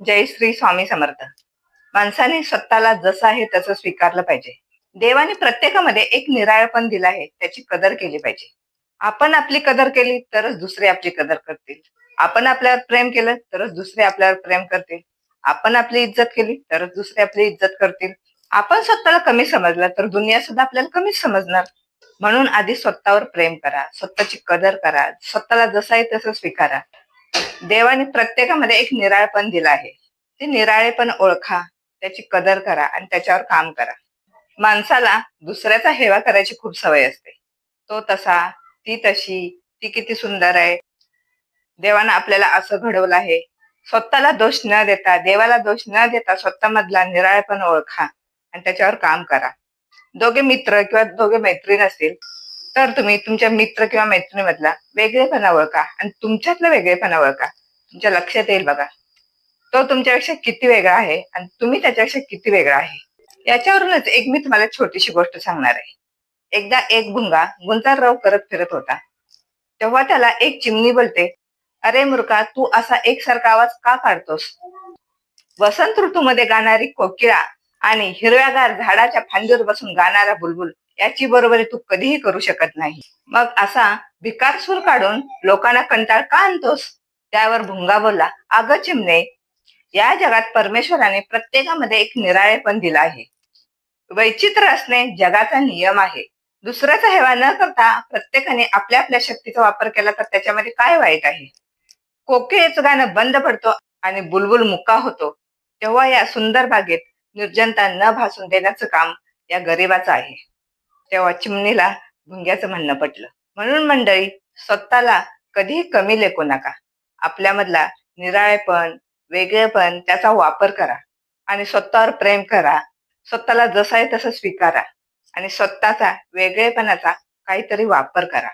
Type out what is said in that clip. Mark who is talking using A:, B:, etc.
A: जय श्री स्वामी समर्थ. माणसाने स्वतःला जसं आहे तसं स्वीकारलं पाहिजे. देवाने प्रत्येकामध्ये एक निराळेपण दिलं आहे, त्याची कदर केली पाहिजे. आपण आपली कदर केली तरच दुसरे आपली कदर करतील. आपण आपल्यावर प्रेम केलं तरच दुसरे आपल्यावर प्रेम करतील. आपण आपली इज्जत केली तरच दुसरे आपली इज्जत करतील. आपण स्वतःला कमी समजलं तर दुनिया सुद्धा आपल्याला कमीच समजणार. म्हणून आधी स्वतःवर प्रेम करा, स्वतःची कदर करा, स्वतःला जसं आहे तसं स्वीकारा. देवाने प्रत्येकामध्ये एक निराळेपण दिलं आहे. ते निराळेपण ओळखा, त्याची कदर करा आणि त्याच्यावर काम करा. माणसाला दुसऱ्याचा हेवा करायची खूप सवय असते. तो तसा, ती तशी, ती किती सुंदर आहे, देवानं आपल्याला असं घडवलं आहे. स्वतःला दोष न देता, देवाला दोष न देता स्वतःमधला निराळेपण ओळखा आणि त्याच्यावर काम करा. दोघे मित्र किंवा दोघे मैत्रीण असतील तर तुम्ही तुमच्या मित्र किंवा मैत्रिणीमधला वेगळेपणा ओळखा आणि तुमच्यातला वेगळेपणा ओळखा. तुमच्या लक्षात येईल बघा, तो तुमच्यापेक्षा किती वेगळा आहे आणि तुम्ही त्याच्यापेक्षा किती वेगळा आहे. याच्यावरूनच एक मी तुम्हाला छोटीशी गोष्ट सांगणार आहे. एकदा एक भुंगा गुंजारराव करत फिरत होता. तेव्हा त्याला एक चिमणी बोलते, अरे मूर्खा, तू असा एकसारखा आवाज का काढतोस? वसंत ऋतूमध्ये गाणारी कोकिळा आणि हिरव्यागार झाडाच्या फांदीवर बसून गाणारा बुलबुल याची बरोबरी तू कधीही करू शकत नाही. मग असा भिकार सूर काढून लोकांना कंटाळ का आणतोस? त्यावर भुंगा बोलला, अगं चिमणे, या जगात परमेश्वराने प्रत्येकामध्ये एक निराळेपण दिला आहे. वैचित्र असणे जगाचा नियम आहे. दुसऱ्याचा हेवा न करता प्रत्येकाने आपल्या आपल्या शक्तीचा वापर केला तर त्याच्यामध्ये काय वाईट आहे? कोकिळेचं गाणं बंद पडतो आणि बुलबुल मुका होतो, तेव्हा या सुंदर बागेत निर्जनता न भासून देण्याचं काम या गरिबाचं आहे. तेव्हा चिमणीला भुंग्याचं म्हणणं पटलं. म्हणून मंडळी, स्वतःला कधीही कमी लेखू नका. आपल्यामधला निराळेपण, वेगळेपण त्याचा वापर करा आणि स्वतःवर प्रेम करा. स्वतःला जसं आहे तसं स्वीकारा आणि स्वतःचा वेगळेपणाचा काहीतरी वापर करा.